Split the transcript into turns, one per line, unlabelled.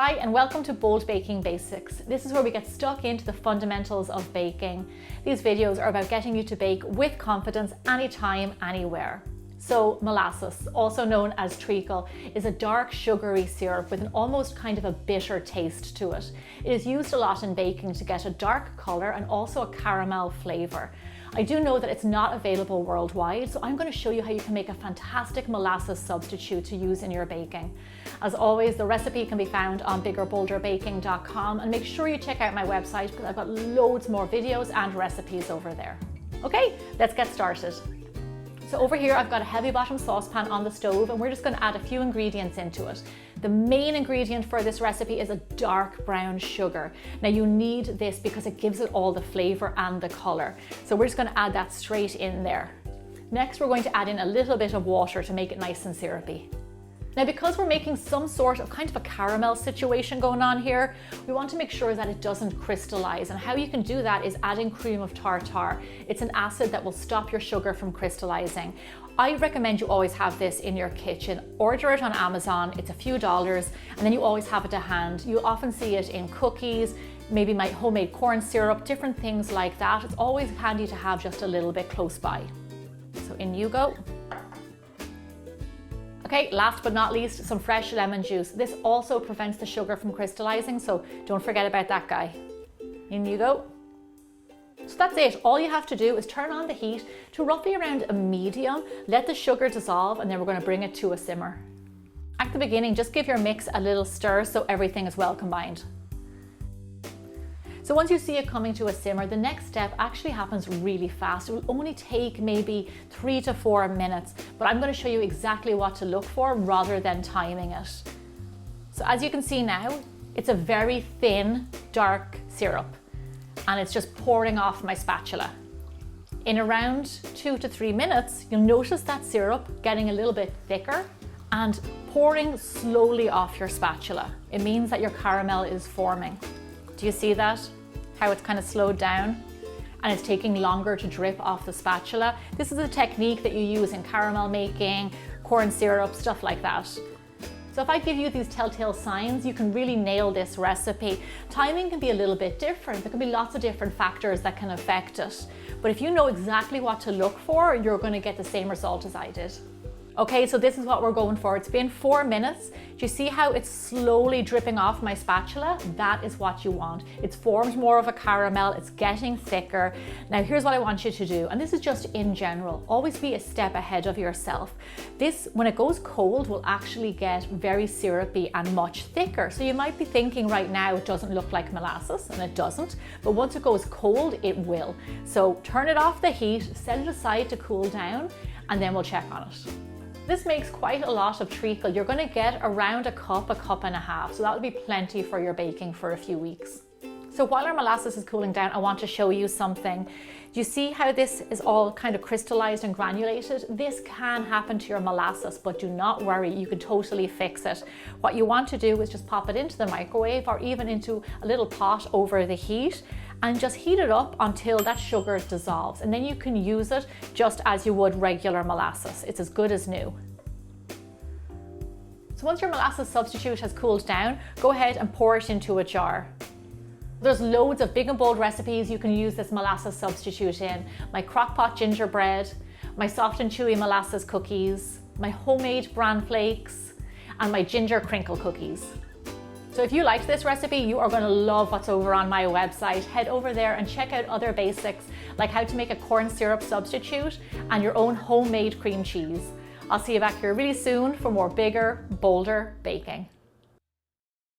Hi and welcome to Bold Baking Basics. This is where we get stuck into the fundamentals of baking. These videos are about getting you to bake with confidence anytime, anywhere. So molasses, also known as treacle, is a dark sugary syrup with an almost kind of a bitter taste to it. It is used a lot in baking to get a dark colour and also a caramel flavour. I do know that it's not available worldwide, so I'm going to show you how you can make a fantastic molasses substitute to use in your baking. As always, the recipe can be found on biggerbolderbaking.com, and make sure you check out my website because I've got loads more videos and recipes over there. Okay, let's get started. So over here I've got a heavy bottom saucepan on the stove and we're just going to add a few ingredients into it. The main ingredient for this recipe is a dark brown sugar. Now you need this because it gives it all the flavour and the colour. So we're just going to add that straight in there. Next we're going to add in a little bit of water to make it nice and syrupy. Now because we're making some sort of kind of a caramel situation going on here, we want to make sure that it doesn't crystallize, and how you can do that is adding cream of tartar. It's an acid that will stop your sugar from crystallizing. I recommend you always have this in your kitchen. Order it on Amazon, it's a few dollars, and then you always have it to hand. You'll often see it in cookies, maybe my homemade corn syrup, different things like that. It's always handy to have just a little bit close by. So in you go. Okay, last but not least, some fresh lemon juice. This also prevents the sugar from crystallizing, so don't forget about that guy. In you go. So that's it. All you have to do is turn on the heat to roughly around a medium, let the sugar dissolve, and then we're going to bring it to a simmer. At the beginning, just give your mix a little stir so everything is well combined. So once you see it coming to a simmer, the next step actually happens really fast. It will only take maybe 3 to 4 minutes, but I'm going to show you exactly what to look for rather than timing it. So as you can see now, it's a very thin, dark syrup, and it's just pouring off my spatula. In around 2 to 3 minutes, you'll notice that syrup getting a little bit thicker and pouring slowly off your spatula. It means that your caramel is forming. Do you see that? How it's kind of slowed down and it's taking longer to drip off the spatula. This is a technique that you use in caramel making, corn syrup, stuff like that. So if I give you these telltale signs, you can really nail this recipe. Timing can be a little bit different. There can be lots of different factors that can affect it. But if you know exactly what to look for, you're going to get the same result as I did. Okay, so this is what we're going for. It's been 4 minutes. Do you see how it's slowly dripping off my spatula? That is what you want. It's formed more of a caramel, it's getting thicker. Now here's what I want you to do, and this is just in general. Always be a step ahead of yourself. This, when it goes cold, will actually get very syrupy and much thicker. So you might be thinking right now it doesn't look like molasses, and it doesn't, but once it goes cold, it will. So turn it off the heat, set it aside to cool down, and then we'll check on it. This makes quite a lot of treacle. You're going to get around a cup and a half. So that'll be plenty for your baking for a few weeks. So while our molasses is cooling down, I want to show you something. Do you see how this is all kind of crystallized and granulated? This can happen to your molasses, but do not worry, you can totally fix it. What you want to do is just pop it into the microwave or even into a little pot over the heat and just heat it up until that sugar dissolves, and then you can use it just as you would regular molasses. It's as good as new. So once your molasses substitute has cooled down, go ahead and pour it into a jar. There's loads of big and bold recipes you can use this molasses substitute in. My crockpot gingerbread, my soft and chewy molasses cookies, my homemade bran flakes, and my ginger crinkle cookies. So if you liked this recipe, you are going to love what's over on my website. Head over there and check out other basics like how to make a corn syrup substitute and your own homemade cream cheese. I'll see you back here really soon for more bigger, bolder baking.